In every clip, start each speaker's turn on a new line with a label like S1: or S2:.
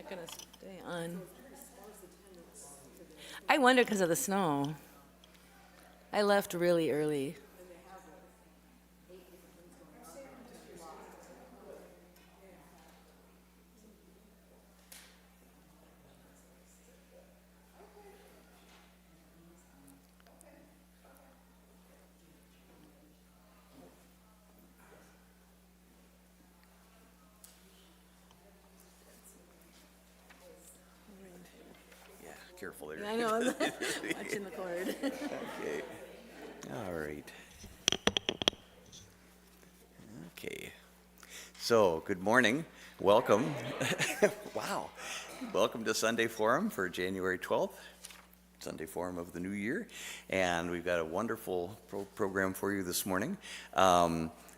S1: not going to stay on. I wonder because of the snow. I left really early.
S2: Yeah, careful there.
S1: I know, I'm watching the cord.
S2: Okay. All right. Okay. So, good morning. Welcome. Wow. Welcome to Sunday Forum for January 12th, Sunday Forum of the new year. And we've got a wonderful program for you this morning.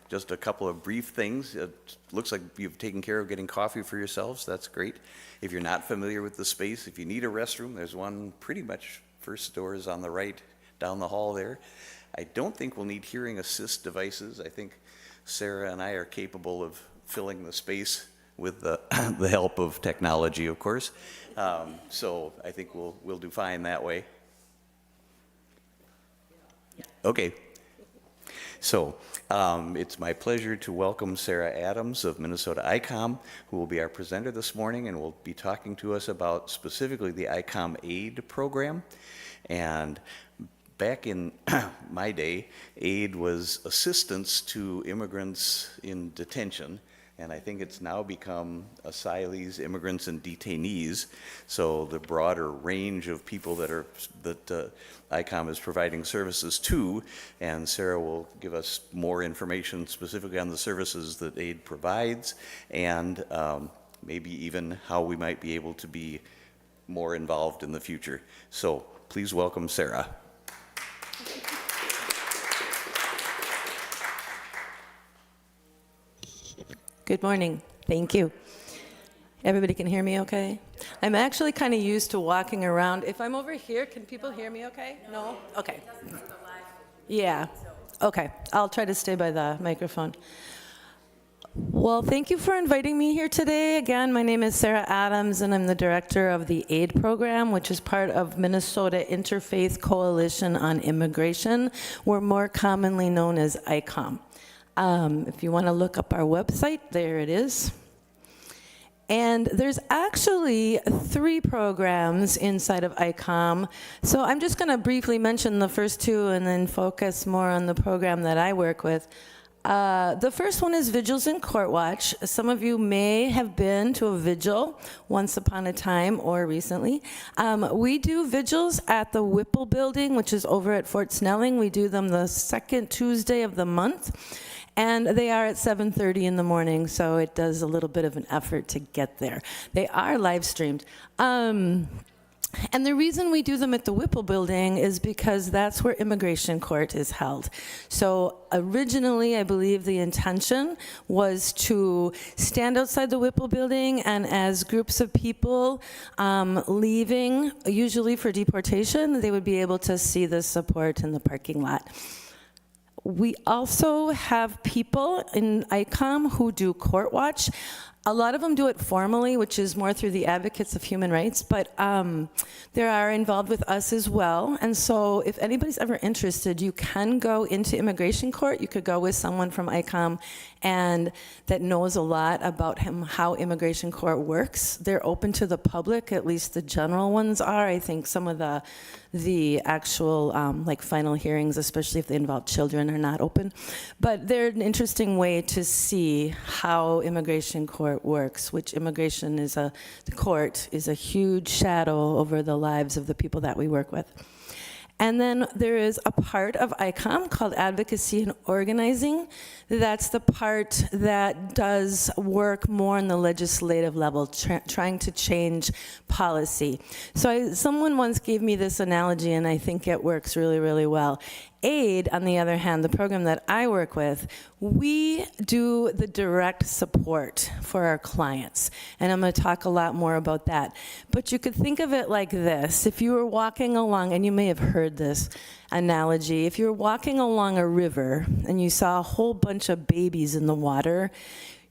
S2: Just a couple of brief things. It looks like you've taken care of getting coffee for yourselves. That's great. If you're not familiar with the space, if you need a restroom, there's one pretty much first door is on the right down the hall there. I don't think we'll need hearing assist devices. I think Sarah and I are capable of filling the space with the, the help of technology, of course. So I think we'll do fine that way. Okay. So it's my pleasure to welcome Sara Adams of Minnesota ICOM, who will be our presenter this morning and will be talking to us about specifically the ICOM aid program. And back in my day, aid was assistance to immigrants in detention, and I think it's now become Asylees, Immigrants, and Detainees. So the broader range of people that ICOM is providing services to, and Sarah will give us more information specifically on the services that aid provides, and maybe even how we might be able to be more involved in the future. So please welcome Sarah.
S1: Good morning. Thank you. Everybody can hear me okay? I'm actually kind of used to walking around. If I'm over here, can people hear me okay? No? Okay. Yeah. Okay. I'll try to stay by the microphone. Well, thank you for inviting me here today. Again, my name is Sara Adams, and I'm the director of the AID program, which is part of Minnesota Interfaith Coalition on Immigration. We're more commonly known as ICOM. If you want to look up our website, there it is. And there's actually 3 programs inside of ICOM. So I'm just going to briefly mention the first 2 and then focus more on the program that I work with. The first one is Vigils in Court Watch. Some of you may have been to a vigil once upon a time or recently. We do vigils at the Whipple building, which is over at Fort Snelling. We do them the second Tuesday of the month. And they are at 7:30 in the morning, so it does a little bit of an effort to get there. They are live streamed. And the reason we do them at the Whipple building is because that's where immigration court is held. So originally, I believe the intention was to stand outside the Whipple building, and as groups of people leaving, usually for deportation, they would be able to see the support in the parking lot. We also have people in ICOM who do court watch. A lot of them do it formally, which is more through the advocates of human rights, but they are involved with us as well. And so if anybody's ever interested, you can go into immigration court. You could go with someone from ICOM and that knows a lot about how immigration court works. They're open to the public, at least the general ones are. I think some of the actual like final hearings, especially if they involve children, are not open. But they're an interesting way to see how immigration court works, which the court is a huge shadow over the lives of the people that we work with. And then there is a part of ICOM called Advocacy and Organizing. That's the part that does work more on the legislative level, trying to change policy. So someone once gave me this analogy, and I think it works really, really well. AID, on the other hand, the program that I work with, we do the direct support for our clients. And I'm going to talk a lot more about that. But you could think of it like this. If you were walking along, and you may have heard this analogy, if you're walking along a river and you saw a whole bunch of babies in the water,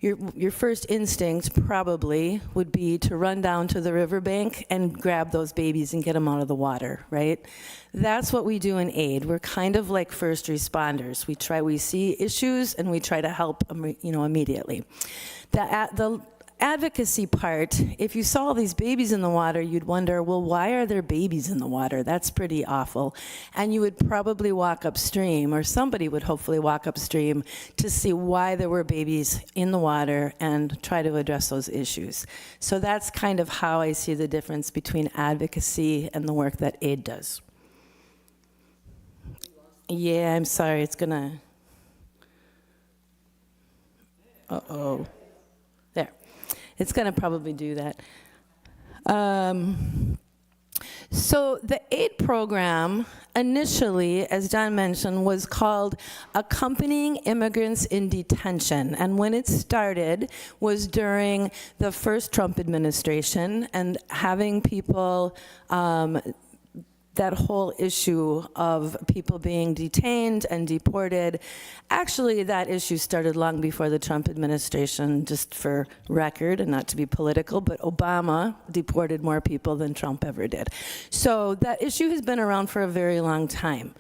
S1: your first instinct probably would be to run down to the riverbank and grab those babies and get them out of the water, right? That's what we do in aid. We're kind of like first responders. We see issues and we try to help, immediately. The advocacy part, if you saw these babies in the water, you'd wonder, well, why are there babies in the water? That's pretty awful. And you would probably walk upstream, or somebody would hopefully walk upstream to see why there were babies in the water and try to address those issues. So that's kind of how I see the difference between advocacy and the work that aid does. Yeah, I'm sorry, it's gonna, uh-oh. There. It's going to probably do that. So the aid program initially, as John mentioned, was called Accompanying Immigrants in Detention. And when it started was during the first Trump administration, and having people that whole issue of people being detained and deported. Actually, that issue started long before the Trump administration, just for record, and not to be political, but Obama deported more people than Trump ever did. So that issue has been around for a very long time.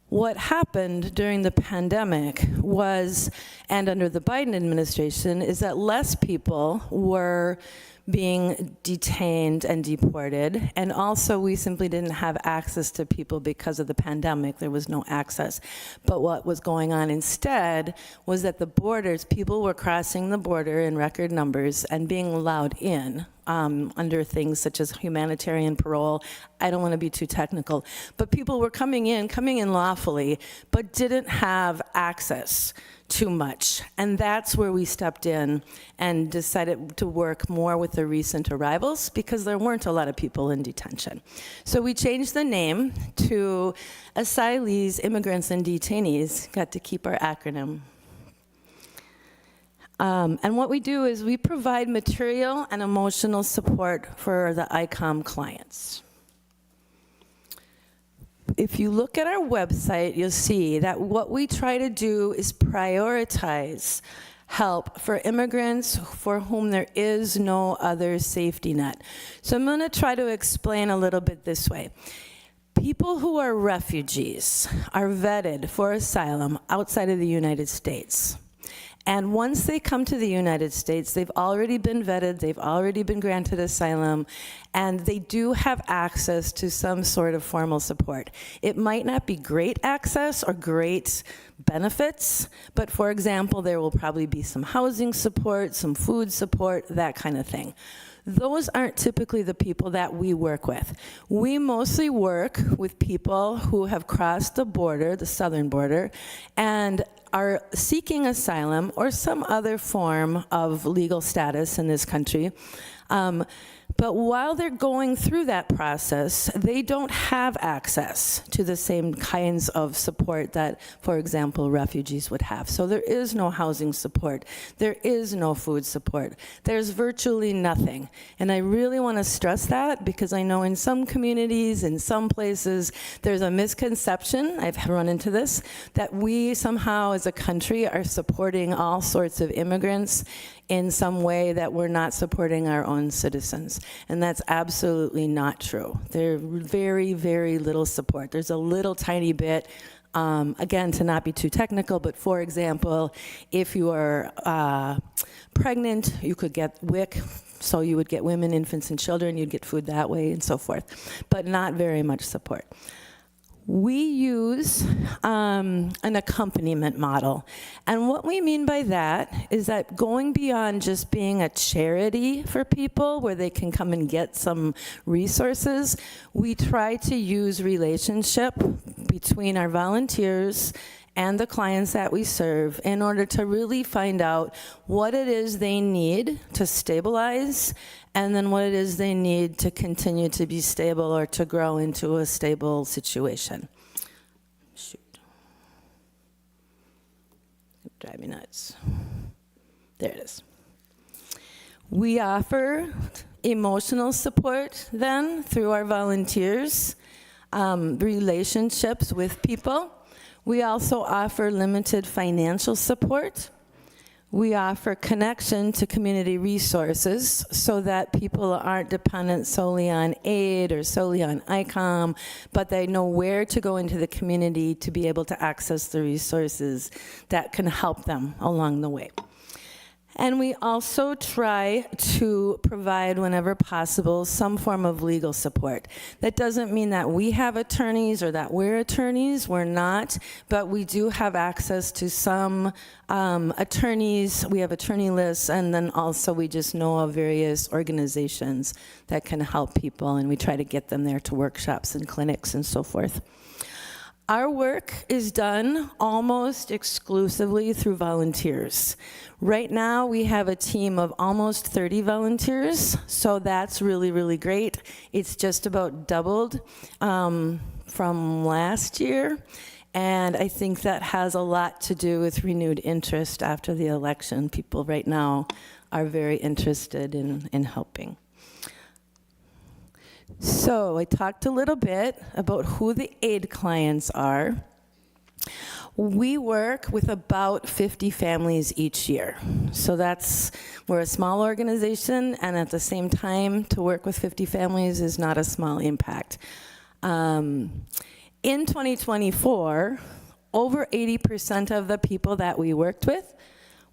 S1: What happened during the pandemic was, and under the Biden administration, is that less people were being detained and deported, and also we simply didn't have access to people because of the pandemic. There was no access. But what was going on instead was that the borders, people were crossing the border in record numbers and being allowed in under things such as humanitarian parole. I don't want to be too technical, but people were coming in lawfully, but didn't have access too much. And that's where we stepped in and decided to work more with the recent arrivals, because there weren't a lot of people in detention. So we changed the name to Asylees, Immigrants, and Detainees. Got to keep our acronym. And what we do is we provide material and emotional support for the ICOM clients. If you look at our website, you'll see that what we try to do is prioritize help for immigrants for whom there is no other safety net. So I'm going to try to explain a little bit this way. People who are refugees are vetted for asylum outside of the United States. And once they come to the United States, they've already been vetted, they've already been granted asylum, and they do have access to some sort of formal support. It might not be great access or great benefits, but for example, there will probably be some housing support, some food support, that kind of thing. Those aren't typically the people that we work with. We mostly work with people who have crossed the border, the southern border, and are seeking asylum or some other form of legal status in this country. But while they're going through that process, they don't have access to the same kinds of support that, for example, refugees would have. So there is no housing support. There is no food support. There's virtually nothing. And I really want to stress that, because I know in some communities, in some places, there's a misconception, I've run into this, that we somehow as a country are supporting all sorts of immigrants in some way that we're not supporting our own citizens. And that's absolutely not true. There's very, very little support. There's a little tiny bit, again, to not be too technical, but for example, if you are pregnant, you could get WIC, so you would get women, infants, and children, you'd get food that way, and so forth, but not very much support. We use an accompaniment model. And what we mean by that is that going beyond just being a charity for people where they can come and get some resources, we try to use relationship between our volunteers and the clients that we serve in order to really find out what it is they need to stabilize, and then what it is they need to continue to be stable or to grow into a stable situation. Shoot. Drive me nuts. There it is. We offer emotional support then through our volunteers, relationships with people. We also offer limited financial support. We offer connection to community resources so that people aren't dependent solely on aid or solely on ICOM, but they know where to go into the community to be able to access the resources that can help them along the way. And we also try to provide, whenever possible, some form of legal support. That doesn't mean that we have attorneys or that we're attorneys. We're not, but we do have access to some attorneys. We have attorney lists, and then also we just know of various organizations that can help people, and we try to get them there to workshops and clinics and so forth. Our work is done almost exclusively through volunteers. Right now, we have a team of almost 30 volunteers, so that's really, really great. It's just about doubled from last year, and I think that has a lot to do with renewed interest after the election. People right now are very interested in helping. So I talked a little bit about who the aid clients are. We work with about 50 families each year. So we're a small organization, and at the same time, to work with 50 families is not a small impact. In 2024, over 80% of the people that we worked with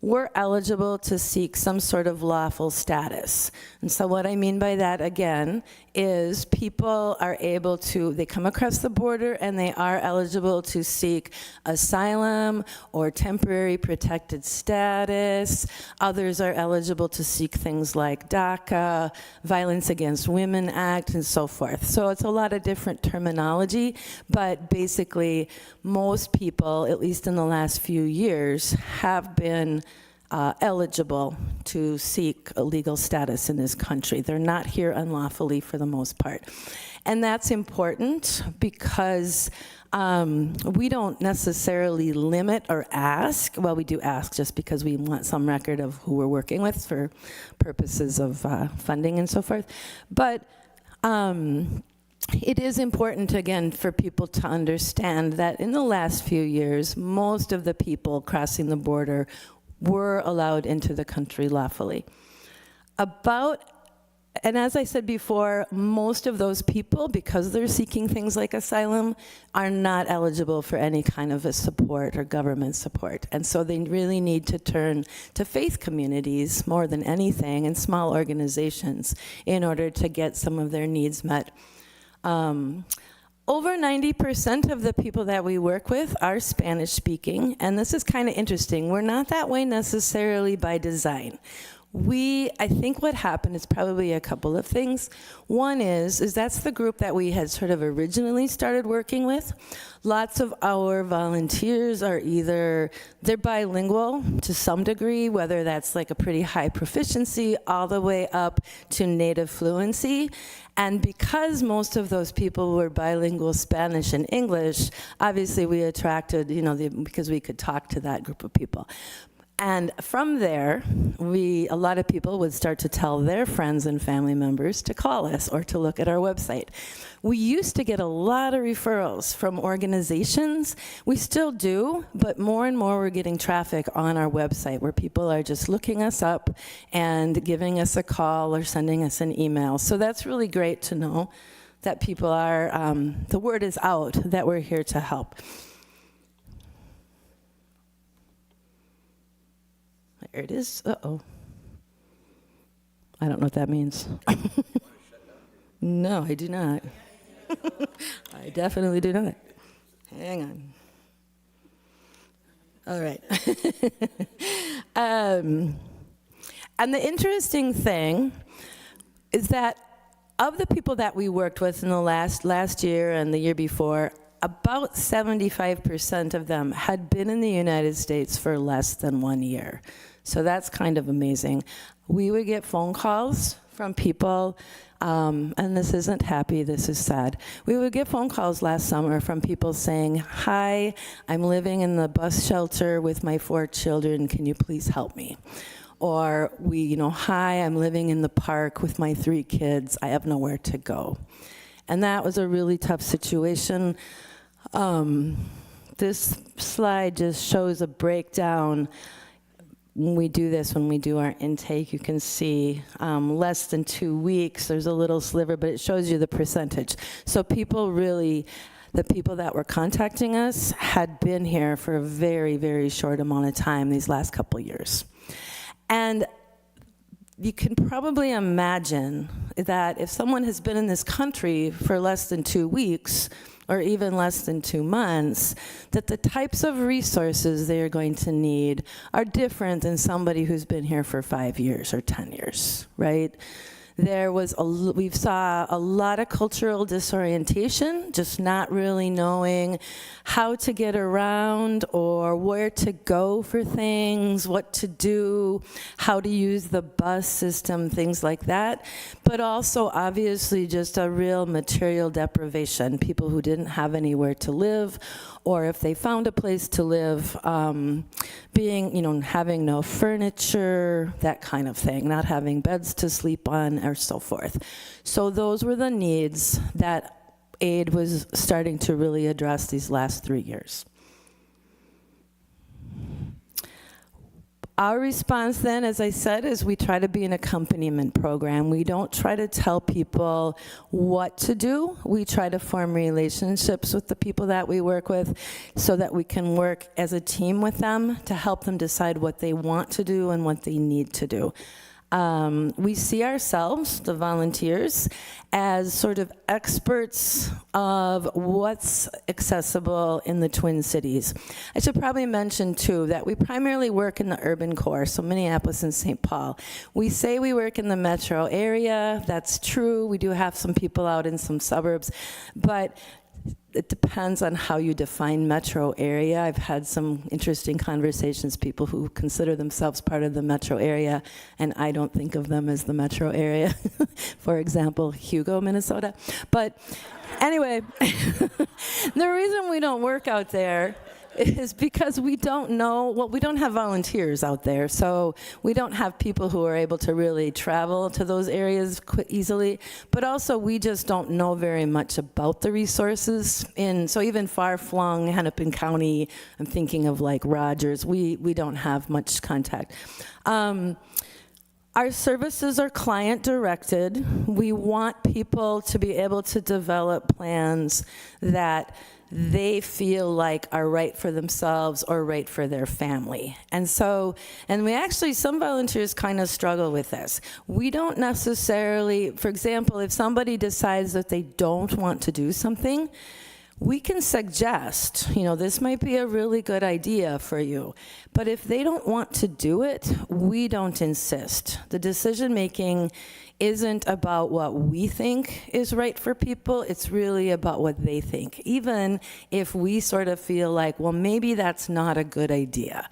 S1: were eligible to seek some sort of lawful status. And so what I mean by that, again, is people are able to, they come across the border and they are eligible to seek asylum or temporary protected status. Others are eligible to seek things like DACA, Violence Against Women Act, and so forth. So it's a lot of different terminology, but basically most people, at least in the last few years, have been eligible to seek a legal status in this country. They're not here unlawfully for the most part. And that's important because we don't necessarily limit or ask. Well, we do ask just because we want some record of who we're working with for purposes of funding and so forth. But it is important, again, for people to understand that in the last few years, most of the people crossing the border were allowed into the country lawfully. And as I said before, most of those people, because they're seeking things like asylum, are not eligible for any kind of a support or government support. And so they really need to turn to faith communities more than anything, and small organizations, in order to get some of their needs met. Over 90% of the people that we work with are Spanish speaking, and this is kind of interesting. We're not that way necessarily by design. I think what happened is probably a couple of things. One is that's the group that we had sort of originally started working with. Lots of our volunteers are they're bilingual to some degree, whether that's like a pretty high proficiency all the way up to native fluency. And because most of those people were bilingual Spanish and English, obviously we attracted, because we could talk to that group of people. And from there, a lot of people would start to tell their friends and family members to call us or to look at our website. We used to get a lot of referrals from organizations. We still do, but more and more we're getting traffic on our website where people are just looking us up and giving us a call or sending us an email. So that's really great to know that people are, the word is out that we're here to help. There it is. Uh-oh. I don't know what that means. No, I do not. I definitely do not. Hang on. All right. And the interesting thing is that of the people that we worked with in the last year and the year before, about 75% of them had been in the United States for less than 1 year. So that's kind of amazing. We would get phone calls from people, and this isn't happy, this is sad. We would get phone calls last summer from people saying, "Hi, I'm living in the bus shelter with my 4 children, can you please help me?" Or "Hi, I'm living in the park with my 3 kids, I have nowhere to go." And that was a really tough situation. This slide just shows a breakdown when we do this, when we do our intake, you can see less than 2 weeks. There's a little sliver, but it shows you the percentage. So people really, the people that were contacting us had been here for a very, very short amount of time these last couple years. And you can probably imagine that if someone has been in this country for less than 2 weeks, or even less than 2 months, that the types of resources they are going to need are different than somebody who's been here for 5 years or 10 years, right? We saw a lot of cultural disorientation, just not really knowing how to get around or where to go for things, what to do, how to use the bus system, things like that. But also, obviously, just a real material deprivation, people who didn't have anywhere to live, or if they found a place to live, having no furniture, that kind of thing, not having beds to sleep on, or so forth. So those were the needs that aid was starting to really address these last 3 years. Our response then, as I said, is we try to be an accompaniment program. We don't try to tell people what to do. We try to form relationships with the people that we work with so that we can work as a team with them to help them decide what they want to do and what they need to do. We see ourselves, the volunteers, as sort of experts of what's accessible in the Twin Cities. I should probably mention, too, that we primarily work in the urban core, so Minneapolis and St. Paul. We say we work in the metro area. That's true. We do have some people out in some suburbs, but it depends on how you define metro area. I've had some interesting conversations, people who consider themselves part of the metro area, and I don't think of them as the metro area. For example, Hugo, Minnesota. But anyway, the reason we don't work out there is because we don't know, well, we don't have volunteers out there, so we don't have people who are able to really travel to those areas easily, but also we just don't know very much about the resources so even far-flung Hennepin County, I'm thinking of like Rogers, we don't have much contact. Our services are client-directed. We want people to be able to develop plans that they feel like are right for themselves or right for their family. And we actually, some volunteers kind of struggle with this. We don't necessarily, for example, if somebody decides that they don't want to do something, we can suggest, this might be a really good idea for you. But if they don't want to do it, we don't insist. The decision making isn't about what we think is right for people, it's really about what they think, even if we sort of feel like, well, maybe that's not a good idea.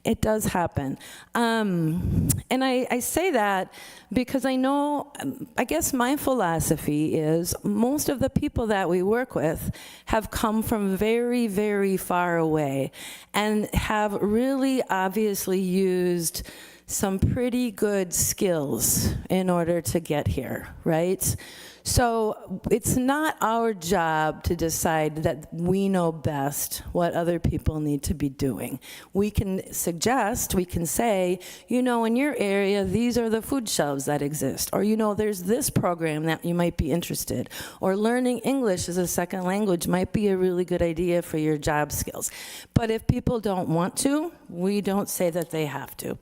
S1: It does happen. And I say that because I guess my philosophy is most of the people that we work with have come from very, very far away and have really obviously used some pretty good skills in order to get here, right? So it's not our job to decide that we know best what other people need to be doing. We can suggest, we can say, in your area, these are the food shelves that exist, or there's this program that you might be interested, or learning English as a second language might be a really good idea for your job skills. But if people don't want to, we don't say that they have to.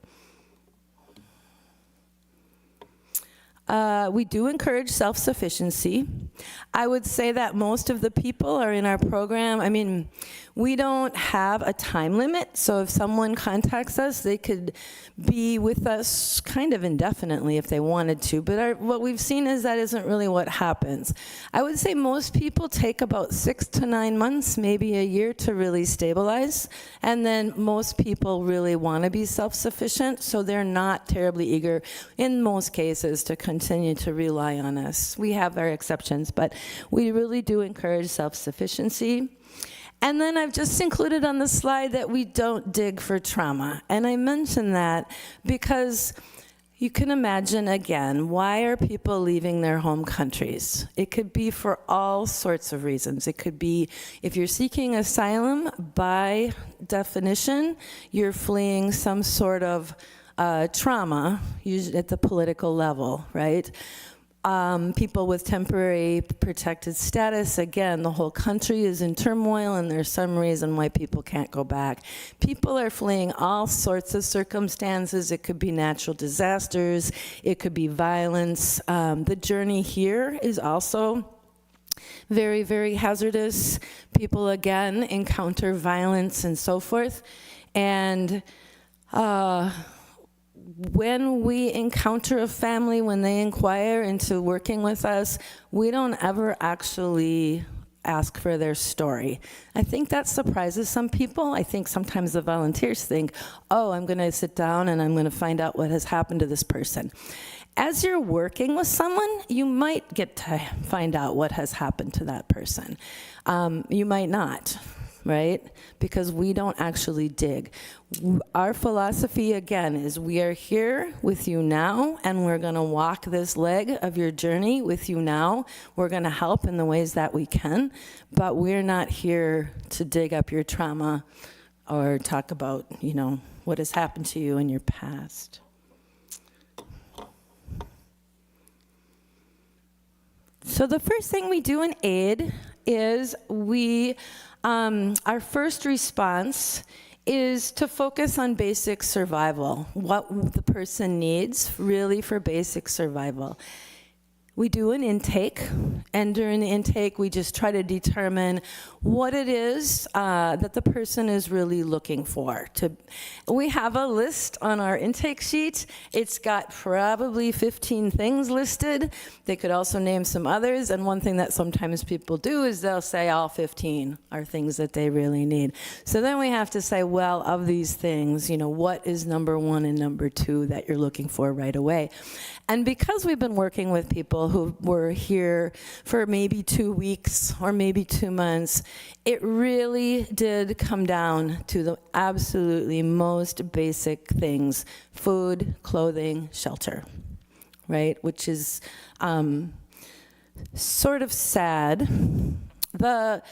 S1: We do encourage self-sufficiency. I would say that most of the people are in our program. We don't have a time limit, so if someone contacts us, they could be with us kind of indefinitely if they wanted to, but what we've seen is that isn't really what happens. I would say most people take about 6 to 9 months, maybe a year to really stabilize, and then most people really want to be self-sufficient, so they're not terribly eager, in most cases, to continue to rely on us. We have our exceptions, but we really do encourage self-sufficiency. And then I've just included on the slide that we don't dig for trauma. And I mention that because, You can imagine, again, why are people leaving their home countries? It could be for all sorts of reasons. It could be if you're seeking asylum, by definition, you're fleeing some sort of trauma, usually at the political level, right? People with temporary protected status, again, the whole country is in turmoil and there's some reason why people can't go back. People are fleeing all sorts of circumstances. It could be natural disasters. It could be violence. The journey here is also very, very hazardous. People, again, encounter violence and so forth. And when we encounter a family, when they inquire into working with us, we don't ever actually ask for their story. I think that surprises some people. I think sometimes the volunteers think, oh, I'm going to sit down and I'm going to find out what has happened to this person. As you're working with someone, you might get to find out what has happened to that person. You might not, right? Because we don't actually dig. Our philosophy, again, is we are here with you now, and we're going to walk this leg of your journey with you now. We're going to help in the ways that we can, but we're not here to dig up your trauma or talk about, you know, what has happened to you in your past. So the first thing we do in aid is our first response is to focus on basic survival, what the person needs really for basic survival. We do an intake, and during the intake, we just try to determine what it is that the person is really looking for. We have a list on our intake sheet. It's got probably 15 things listed. They could also name some others, and one thing that sometimes people do is they'll say all 15 are things that they really need. So then we have to say, well, of these things, you know, what is number one and number two that you're looking for right away? And because we've been working with people who were here for maybe 2 weeks or maybe 2 months, it really did come down to the absolutely most basic things: food, clothing, shelter, right? Which is sort of sad. The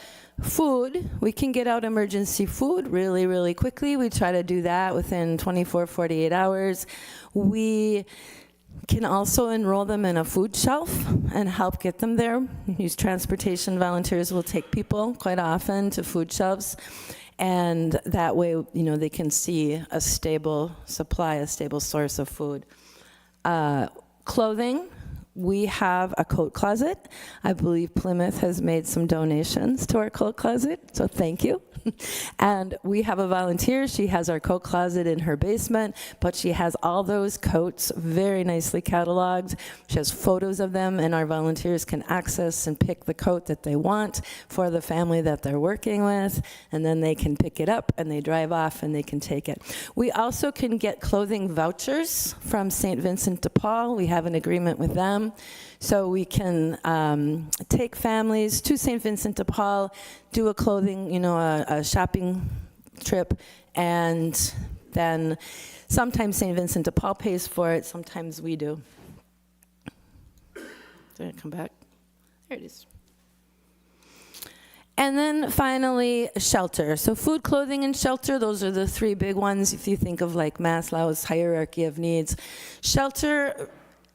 S1: food, we can get out emergency food really, really quickly. We try to do that within 24, 48 hours. We can also enroll them in a food shelf and help get them there. Use transportation volunteers will take people quite often to food shelves, and that way, you know, they can see a stable supply, a stable source of food. Clothing, we have a coat closet. I believe Plymouth has made some donations to our coat closet, so thank you. And we have a volunteer. She has our coat closet in her basement, but she has all those coats very nicely cataloged. She has photos of them, and our volunteers can access and pick the coat that they want for the family that they're working with, and then they can pick it up and they drive off and they can take it. We also can get clothing vouchers from St. Vincent de Paul. We have an agreement with them. So we can take families to St. Vincent de Paul, do a clothing, you know, a shopping trip, and then sometimes St. Vincent de Paul pays for it, sometimes we do. Did it come back? There it is. And then finally, shelter. So food, clothing, and shelter, those are the three big ones if you think of like Maslow's hierarchy of needs. Shelter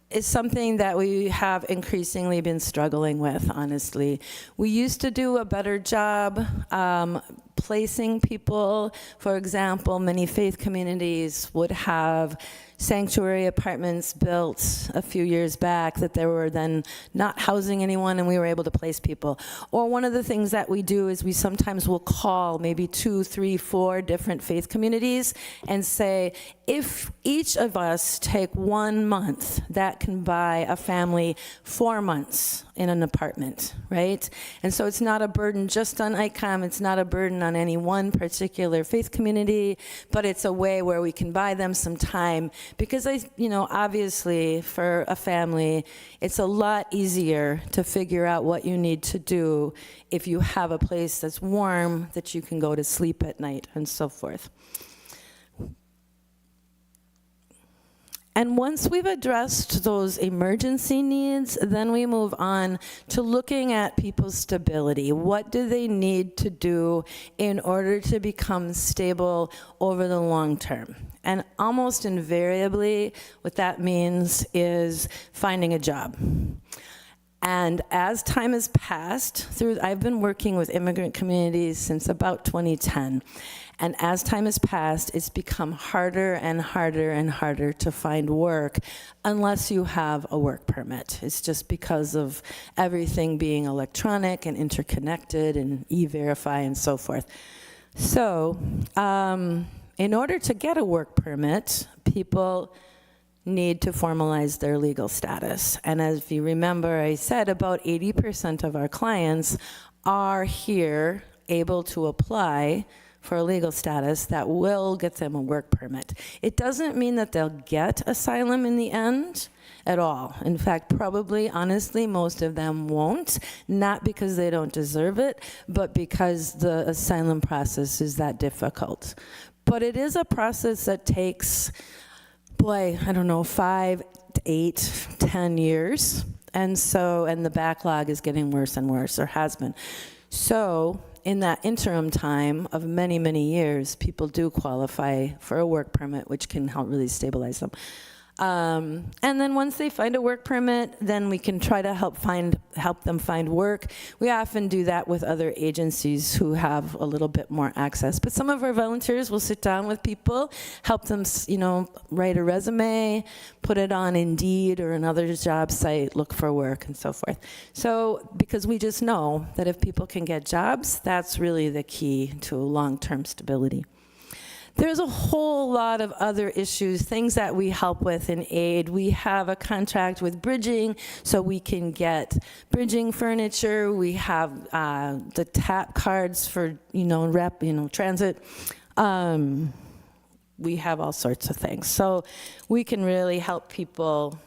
S1: is something that we have increasingly been struggling with, honestly. We used to do a better job placing people. For example, many faith communities would have sanctuary apartments built a few years back that they were then not housing anyone, and we were able to place people. Or one of the things that we do is we sometimes will call maybe 2, 3, 4 different faith communities and say, if each of us take 1 month, that can buy a family 4 months in an apartment, right? And so it's not a burden just on ICOM, it's not a burden on any one particular faith community, but it's a way where we can buy them some time. Because obviously for a family, it's a lot easier to figure out what you need to do if you have a place that's warm, that you can go to sleep at night and so forth. And once we've addressed those emergency needs, then we move on to looking at people's stability. What do they need to do in order to become stable over the long term? And almost invariably, what that means is finding a job. And as time has passed, I've been working with immigrant communities since about 2010. And as time has passed, it's become harder and harder and harder to find work unless you have a work permit. It's just because of everything being electronic and interconnected and e-verify and so forth. So in order to get a work permit, people need to formalize their legal status. And as you remember, I said about 80% of our clients are here able to apply for a legal status that will get them a work permit. It doesn't mean that they'll get asylum in the end at all. In fact, probably, honestly, most of them won't, not because they don't deserve it, but because the asylum process is that difficult. But it is a process that takes, boy, I don't know, 5 to 8, 10 years. And the backlog is getting worse and worse, or has been. So in that interim time of many, many years, people do qualify for a work permit, which can help really stabilize them. And then once they find a work permit, then we can try to help them find work. We often do that with other agencies who have a little bit more access. But some of our volunteers will sit down with people, help them, write a resume, put it on Indeed or another job site, look for work, and so forth. So, because we just know that if people can get jobs, that's really the key to long-term stability. There's a whole lot of other issues, things that we help with in aid. We have a contract with bridging, so we can get bridging furniture. We have the TAP cards for, transit. We have all sorts of things. So we can really help people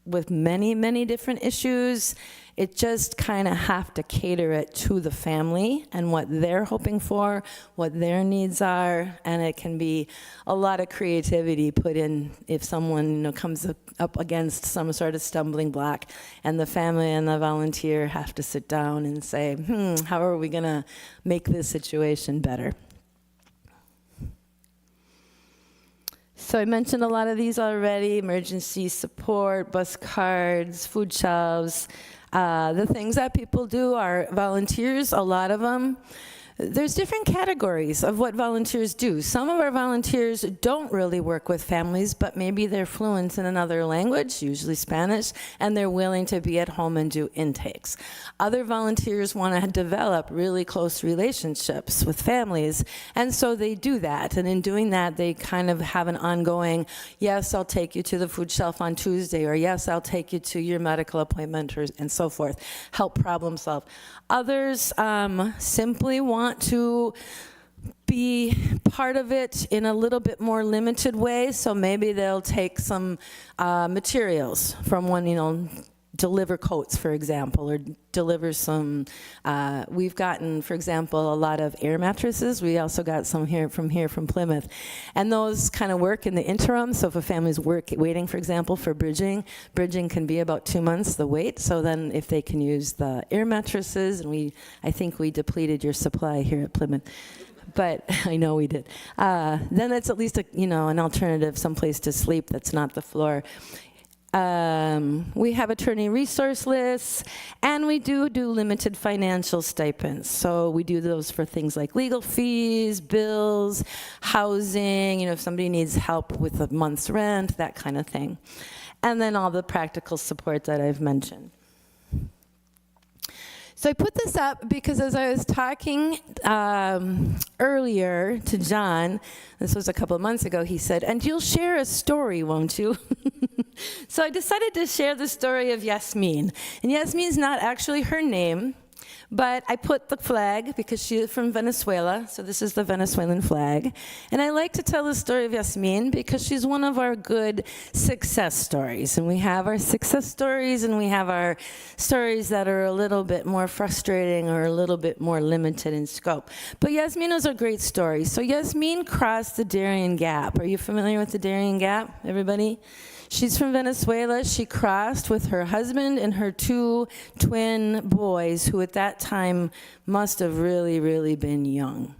S1: with many, many different issues. It just kind of have to cater it to the family and what they're hoping for, what their needs are, and it can be a lot of creativity put in if someone comes up against some sort of stumbling block, and the family and the volunteer have to sit down and say, how are we going to make this situation better? So I mentioned a lot of these already: emergency support, bus cards, food shelves. The things that people do are volunteers, a lot of them. There's different categories of what volunteers do. Some of our volunteers don't really work with families, but maybe they're fluent in another language, usually Spanish, and they're willing to be at home and do intakes. Other volunteers want to develop really close relationships with families, and so they do that. And in doing that, they kind of have an ongoing, yes, I'll take you to the food shelf on Tuesday, or yes, I'll take you to your medical appointment, and so forth. Help problem solve. Others simply want to be part of it in a little bit more limited way, so maybe they'll take some materials from one, deliver coats, for example, or deliver some, we've gotten, for example, a lot of air mattresses. We also got some from Plymouth. And those kind of work in the interim, so if a family's waiting, for example, for bridging can be about 2 months the wait, so then if they can use the air mattresses, and I think we depleted your supply here at Plymouth. But I know we did. Then it's at least an alternative, someplace to sleep that's not the floor. We have attorney resource lists, and we do limited financial stipends. So we do those for things like legal fees, bills, housing, if somebody needs help with a month's rent, that kind of thing. And then all the practical support that I've mentioned. So I put this up because as I was talking earlier to John, this was a couple of months ago, he said, and you'll share a story, won't you? So I decided to share the story of Yasmin. And Yasmin's not actually her name, But I put the flag because she is from Venezuela, so this is the Venezuelan flag. And I like to tell the story of Yasmin because she's one of our good success stories. And we have our success stories and we have our stories that are a little bit more frustrating or a little bit more limited in scope. But Yasmin is a great story. So Yasmin crossed the Darien Gap. Are you familiar with the Darien Gap, everybody? She's from Venezuela. She crossed with her husband and her 2 twin boys, who at that time must have really, really been young,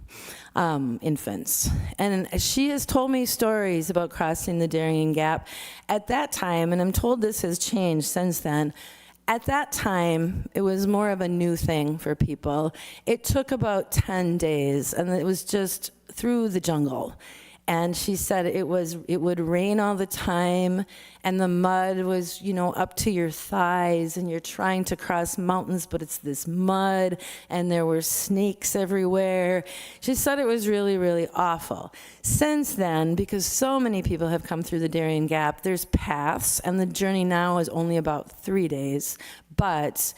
S1: infants. And she has told me stories about crossing the Darien Gap at that time, and I'm told this has changed since then. At that time, it was more of a new thing for people. It took about 10 days, and it was just through the jungle. And she said it would rain all the time, and the mud was, up to your thighs, and you're trying to cross mountains, but it's this mud, and there were snakes everywhere. She said it was really, really awful. Since then, because so many people have come through the Darien Gap, there's paths, and the journey now is only about 3 days, but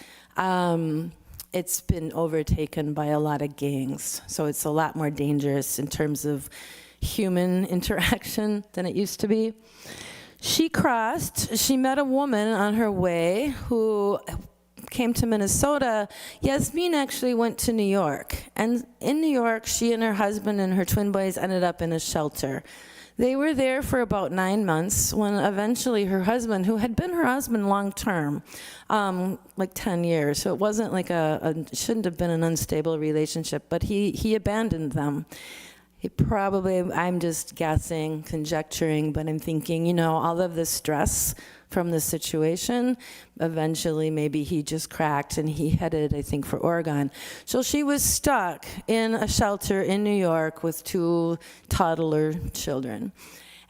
S1: it's been overtaken by a lot of gangs, so it's a lot more dangerous in terms of human interaction than it used to be. She met a woman on her way who came to Minnesota. Yasmin actually went to New York, and in New York, she and her husband and her twin boys ended up in a shelter. They were there for about 9 months when eventually her husband, who had been her husband long term, like 10 years, so it wasn't like shouldn't have been an unstable relationship, but he abandoned them. He probably, I'm just guessing, conjecturing, but I'm thinking, all of this stress from the situation, eventually maybe he just cracked and he headed, I think, for Oregon. So she was stuck in a shelter in New York with 2 toddler children.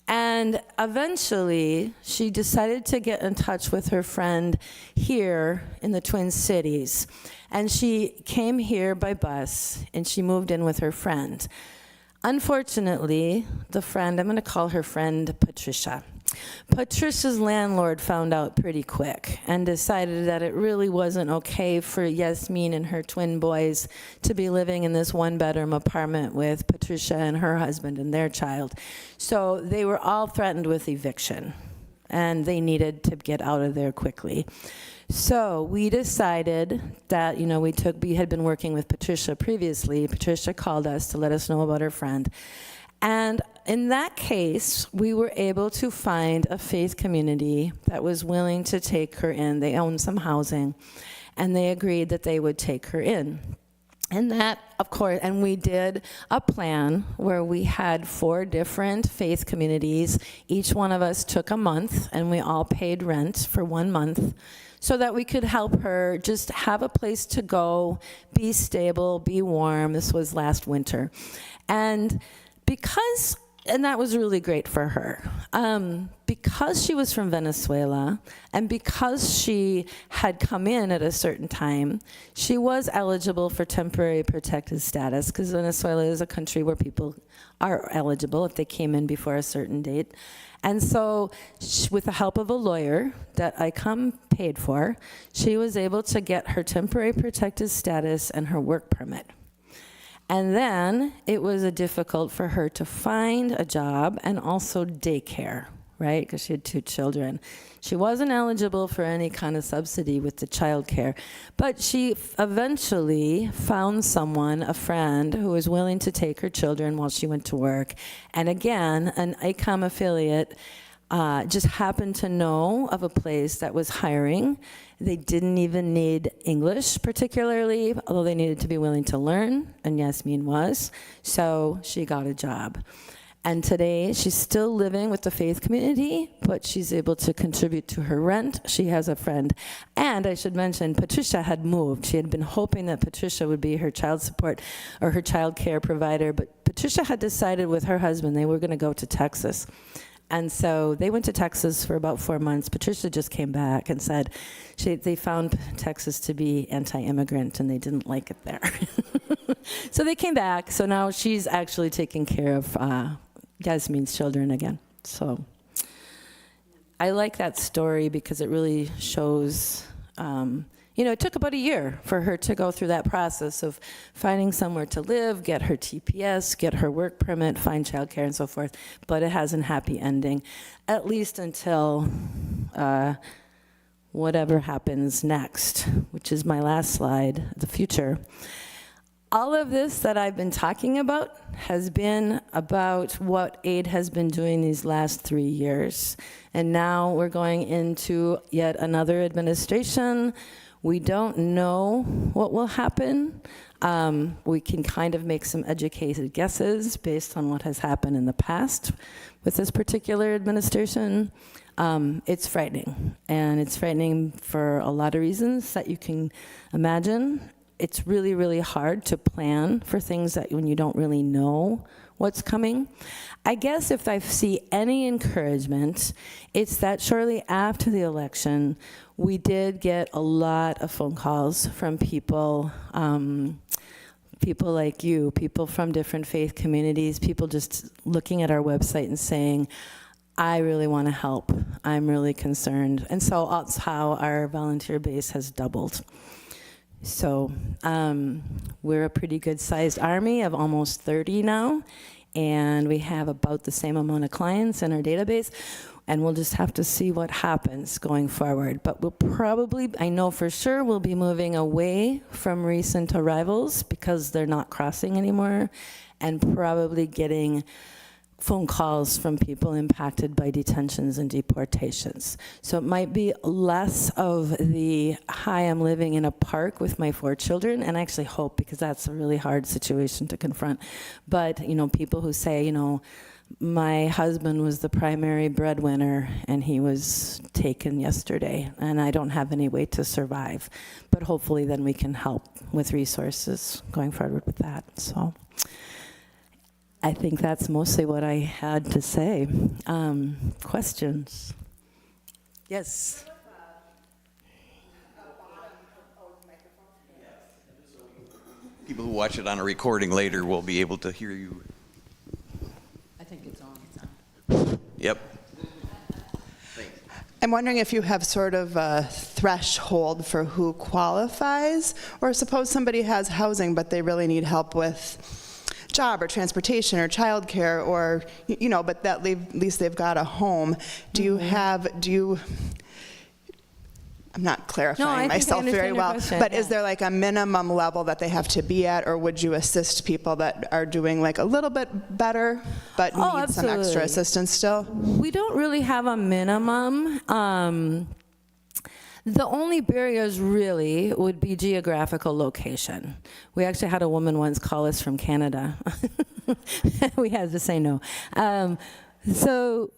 S1: And eventually, she decided to get in touch with her friend here in the Twin Cities. And she came here by bus, and she moved in with her friend. Unfortunately, the friend, I'm going to call her friend Patricia. Patricia's landlord found out pretty quick and decided that it really wasn't okay for Yasmin and her twin boys to be living in this 1-bedroom apartment with Patricia and her husband and their child. So they were all threatened with eviction, and they needed to get out of there quickly. So we decided that, we had been working with Patricia previously. Patricia called us to let us know about her friend. And in that case, we were able to find a faith community that was willing to take her in. They owned some housing, and they agreed that they would take her in. And that, of course, and we did a plan where we had 4 different faith communities. Each one of us took a month, and we all paid rent for 1 month, so that we could help her just have a place to go, be stable, be warm. This was last winter. And that was really great for her. Because she was from Venezuela, and because she had come in at a certain time, she was eligible for temporary protected status, because Venezuela is a country where people are eligible if they came in before a certain date. And so, with the help of a lawyer that ICOM paid for, she was able to get her temporary protected status and her work permit. And then it was difficult for her to find a job and also daycare, right? Because she had 2 children. She wasn't eligible for any kind of subsidy with the childcare, but she eventually found someone, a friend, who was willing to take her children while she went to work. And again, an ICOM affiliate just happened to know of a place that was hiring. They didn't even need English particularly, although they needed to be willing to learn, and Yasmin was. So she got a job. And today, she's still living with the faith community, but she's able to contribute to her rent. She has a friend. And I should mention, Patricia had moved. She had been hoping that Patricia would be her child support or her child care provider, but Patricia had decided with her husband they were going to go to Texas. And so they went to Texas for about 4 months. Patricia just came back and said they found Texas to be anti-immigrant and they didn't like it there. So they came back. So now she's actually taking care of Yasmin's children again. So I like that story because it really shows it took about a year for her to go through that process of finding somewhere to live, get her TPS, get her work permit, find childcare and so forth. But it has a happy ending, at least until whatever happens next, which is my last slide, the future. All of this that I've been talking about has been about what aid has been doing these last 3 years. And now we're going into yet another administration. We don't know what will happen. We can kind of make some educated guesses based on what has happened in the past with this particular administration. It's frightening, and it's frightening for a lot of reasons that you can imagine. It's really, really hard to plan for things that when you don't really know what's coming. I guess if I see any encouragement, it's that shortly after the election, we did get a lot of phone calls from people, people like you, people from different faith communities, people just looking at our website and saying, I really want to help. I'm really concerned. And so that's how our volunteer base has doubled. So we're a pretty good-sized army of almost 30 now, and we have about the same amount of clients in our database, and we'll just have to see what happens going forward. But we'll probably, I know for sure, we'll be moving away from recent arrivals because they're not crossing anymore, and probably getting phone calls from people impacted by detentions and deportations. So it might be less of the, hi, I'm living in a park with my 4 children, and I actually hope, because that's a really hard situation to confront. But, people who say, my husband was the primary breadwinner and he was taken yesterday and I don't have any way to survive. But hopefully then we can help with resources going forward with that. So I think that's mostly what I had to say. Questions? Yes.
S2: People who watch it on a recording later will be able to hear you.
S1: I think it's on.
S2: Yep.
S3: I'm wondering if you have sort of a threshold for who qualifies, or suppose somebody has housing but they really need help with job or transportation or childcare, or but that at least they've got a home. I'm not clarifying myself very well, but is there like a minimum level that they have to be at, or would you assist people that are doing like a little bit better but need some extra assistance still?
S1: We don't really have a minimum. The only barriers really would be geographical location. We actually had a woman once call us from Canada. We had to say no. So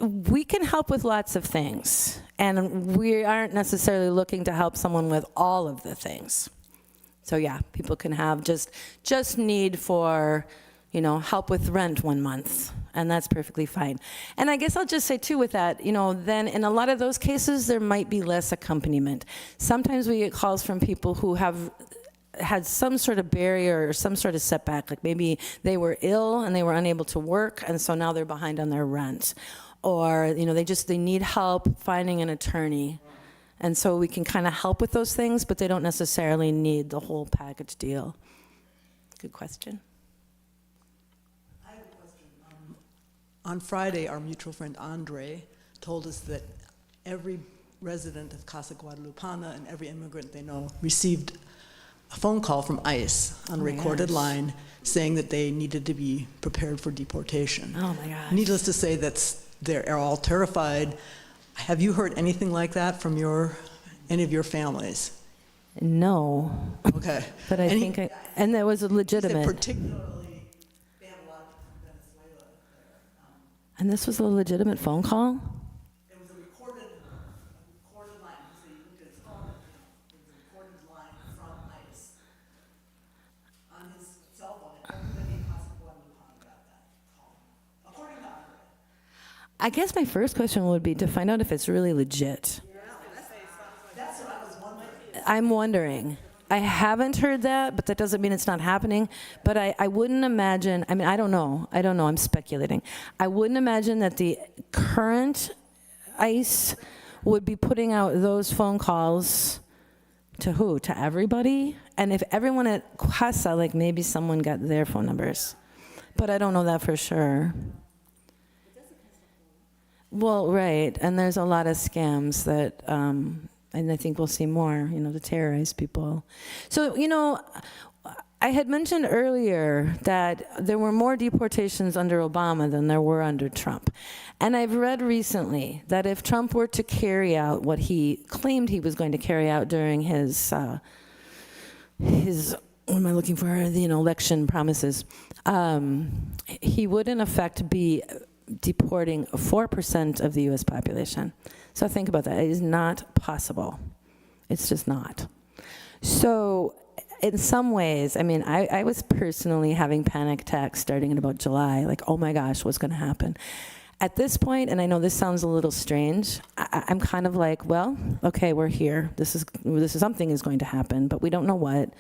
S1: we can help with lots of things, and we aren't necessarily looking to help someone with all of the things. So yeah, people can have just need for, help with rent 1 month, and that's perfectly fine. And I guess I'll just say too with that, then in a lot of those cases, there might be less accompaniment. Sometimes we get calls from people who have had some sort of barrier or some sort of setback, like maybe they were ill and they were unable to work, and so now they're behind on their rent. Or, they need help finding an attorney. And so we can kind of help with those things, but they don't necessarily need the whole package deal. Good question.
S4: I have a question. On Friday, our mutual friend Andre told us that every resident of Casa Guadalupana and every immigrant they know received a phone call from ICE on a recorded line saying that they needed to be prepared for deportation.
S1: Oh my gosh.
S4: Needless to say, they're all terrified. Have you heard anything like that from any of your families?
S1: No.
S4: Okay.
S1: But I think, and that was a legitimate.
S4: Particularly, they have a lot from Venezuela there.
S1: And this was a legitimate phone call?
S4: It was a recorded line. So you looked at his phone, it was a recorded line from ICE on his cell phone. And everybody in Casa Guadalupana got that call, according to Andre.
S1: I guess my first question would be to find out if it's really legit.
S4: That's what I was wondering.
S1: I'm wondering. I haven't heard that, but that doesn't mean it's not happening. But I wouldn't imagine, I don't know, I'm speculating. I wouldn't imagine that the current ICE would be putting out those phone calls to who? To everybody? And if everyone at CASA, like maybe someone got their phone numbers. But I don't know that for sure. Well, right, and there's a lot of scams that, and I think we'll see more, to terrorize people. So, I had mentioned earlier that there were more deportations under Obama than there were under Trump. And I've read recently that if Trump were to carry out what he claimed he was going to carry out during his what am I looking for, election promises, he would in effect be deporting 4% of the US population. So think about that. It is not possible. It's just not. So in some ways, I was personally having panic attacks starting in about July, like, oh my gosh, what's gonna happen? At this point, and I know this sounds a little strange, I'm kind of like, well, okay, we're here. This is something is going to happen, but we don't know what.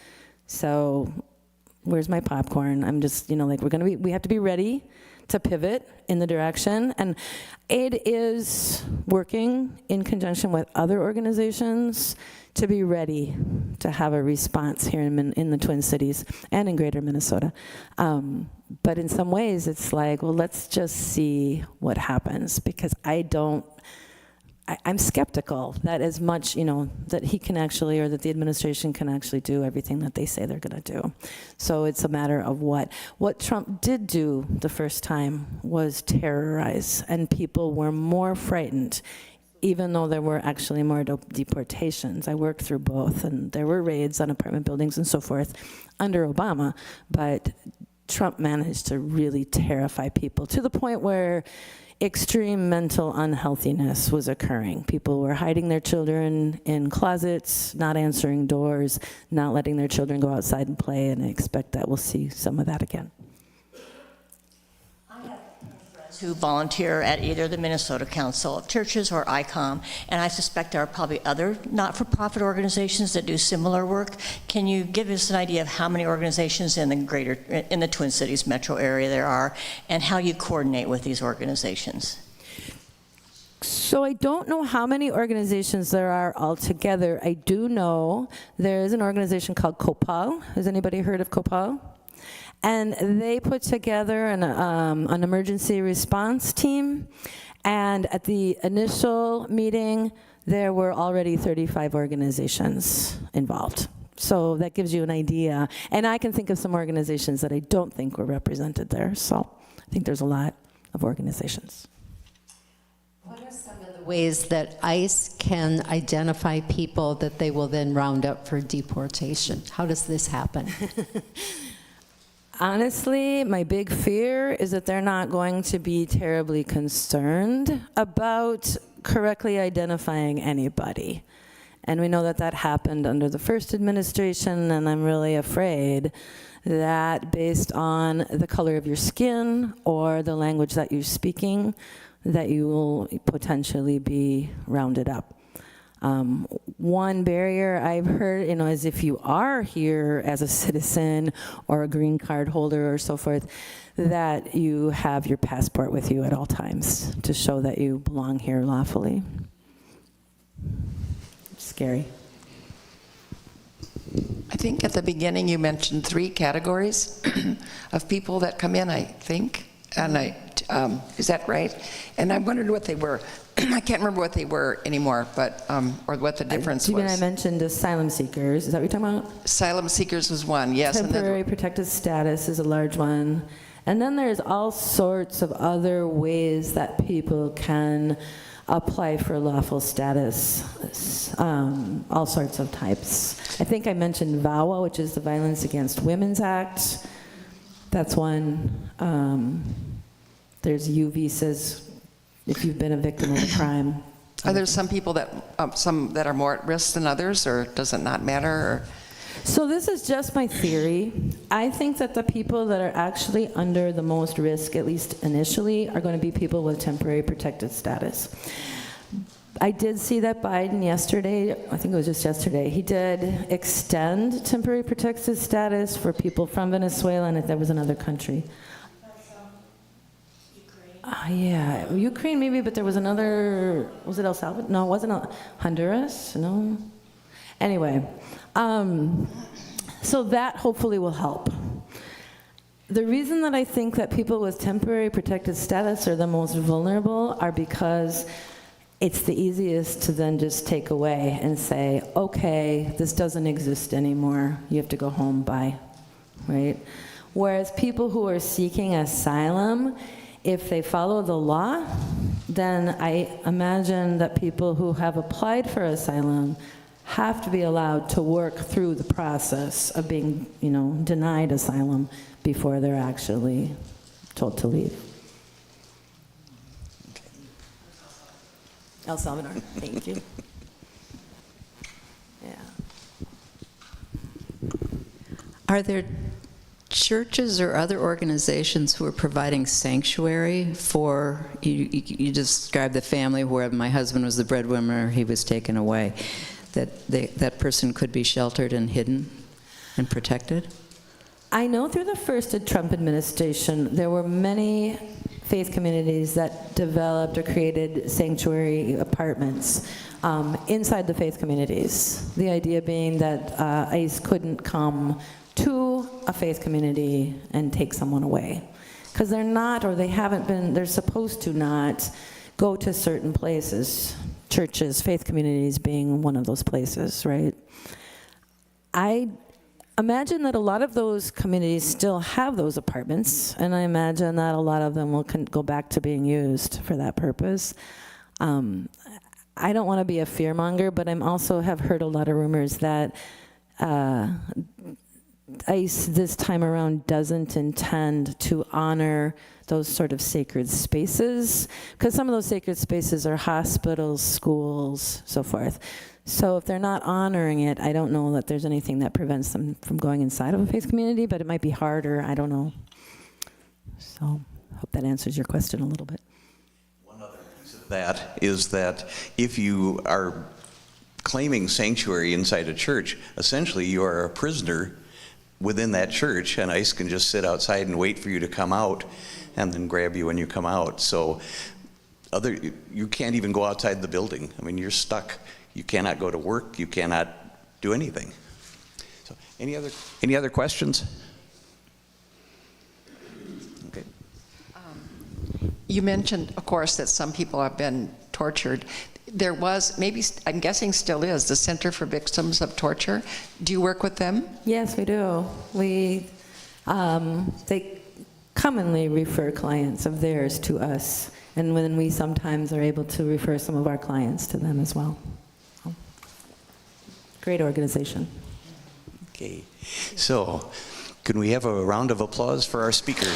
S1: So where's my popcorn? I'm just, we have to be ready to pivot in the direction. And aid is working in conjunction with other organizations to be ready to have a response here in the Twin Cities and in greater Minnesota. But in some ways, it's like, well, let's just see what happens, because I'm skeptical that as much, that he can actually, or that the administration can actually do everything that they say they're gonna do. So it's a matter of what Trump did do the first time was terrorize, and people were more frightened, even though there were actually more deportations. I worked through both, and there were raids on apartment buildings and so forth under Obama, but Trump managed to really terrify people to the point where extreme mental unhealthiness was occurring. People were hiding their children in closets, not answering doors, not letting their children go outside and play, and I expect that we'll see some of that again.
S5: Who volunteer at either the Minnesota Council of Churches or ICOM, and I suspect there are probably other not-for-profit organizations that do similar work. Can you give us an idea of how many organizations in the Twin Cities metro area there are, and how you coordinate with these organizations?
S1: So I don't know how many organizations there are altogether. I do know there is an organization called COPAL. Has anybody heard of COPAL? And they put together an emergency response team. And at the initial meeting, there were already 35 organizations involved. So that gives you an idea. And I can think of some organizations that I don't think were represented there. So I think there's a lot of organizations.
S6: What are some of the ways that ICE can identify people that they will then round up for deportation? How does this happen?
S1: Honestly, my big fear is that they're not going to be terribly concerned about correctly identifying anybody. And we know that that happened under the first administration, and I'm really afraid that based on the color of your skin or the language that you're speaking, that you will potentially be rounded up. One barrier I've heard, is if you are here as a citizen or a green card holder or so forth, that you have your passport with you at all times to show that you belong here lawfully. Scary.
S7: I think at the beginning you mentioned 3 categories of people that come in, I think, and is that right? And I wondered what they were. I can't remember what they were anymore, but or what the difference was.
S1: I mentioned asylum seekers. Is that what you're talking about?
S7: Asylum seekers was one, yes.
S1: Temporary protected status is a large one. And then there's all sorts of other ways that people can apply for lawful status, all sorts of types. I think I mentioned VAWA, which is the Violence Against Women's Act. That's one. There's U visas if you've been a victim of a crime.
S7: Are there some people some that are more at risk than others, or does it not matter? Or?
S1: So this is just my theory. I think that the people that are actually under the most risk, at least initially, are going to be people with temporary protected status. I did see that Biden yesterday, I think it was just yesterday, he did extend temporary protected status for people from Venezuela, and if there was another country.
S5: Ukraine.
S1: Yeah, Ukraine maybe, but there was another, was it El Salvador? No, it wasn't Honduras, no? Anyway, so that hopefully will help. The reason that I think that people with temporary protected status are the most vulnerable are because it's the easiest to then just take away and say, okay, this doesn't exist anymore, you have to go home, bye, right? Whereas people who are seeking asylum, if they follow the law, then I imagine that people who have applied for asylum have to be allowed to work through the process of being, denied asylum before they're actually told to leave. El Salvador, thank you. Yeah.
S6: Are there churches or other organizations who are providing sanctuary for, you described the family where my husband was the breadwinner, he was taken away, that person could be sheltered and hidden and protected?
S1: I know through the first Trump administration, there were many faith communities that developed or created sanctuary apartments inside the faith communities. The idea being that ICE couldn't come to a faith community and take someone away. Because they're not, or they haven't been, they're supposed to not go to certain places, churches, faith communities being one of those places, right? I imagine that a lot of those communities still have those apartments, and I imagine that a lot of them will go back to being used for that purpose. I don't want to be a fearmonger, but I'm also have heard a lot of rumors that ICE this time around doesn't intend to honor those sort of sacred spaces, because some of those sacred spaces are hospitals, schools, so forth. So if they're not honoring it, I don't know that there's anything that prevents them from going inside of a faith community, but it might be harder, I don't know. So hope that answers your question a little bit.
S2: One other piece of that is that if you are claiming sanctuary inside a church, essentially you are a prisoner within that church, and ICE can just sit outside and wait for you to come out and then grab you when you come out. So you can't even go outside the building. I mean, you're stuck. You cannot go to work. You cannot do anything. So any other questions? Okay.
S7: You mentioned, of course, that some people have been tortured. There was, maybe, I'm guessing still is, the Center for Victims of Torture. Do you work with them?
S1: Yes, we do. They commonly refer clients of theirs to us, and when we sometimes are able to refer some of our clients to them as well. Great organization.
S2: Okay. So, can we have a round of applause for our speaker?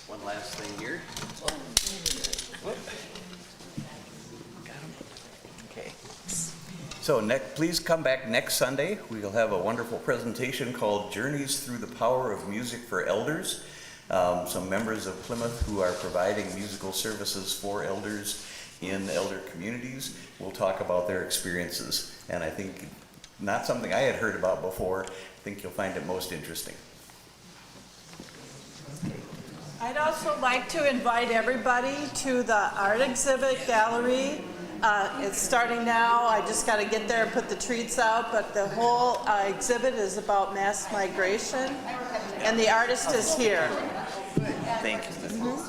S2: One last thing here. Okay. So please come back next Sunday. We'll have a wonderful presentation called Journeys Through the Power of Music for Elders. Some members of Plymouth who are providing musical services for elders in elder communities will talk about their experiences. And I think not something I had heard about before. I think you'll find it most interesting.
S8: I'd also like to invite everybody to the art exhibit gallery. It's starting now. I just got to get there and put the treats out, but the whole exhibit is about mass migration, and the artist is here.
S2: Thank you.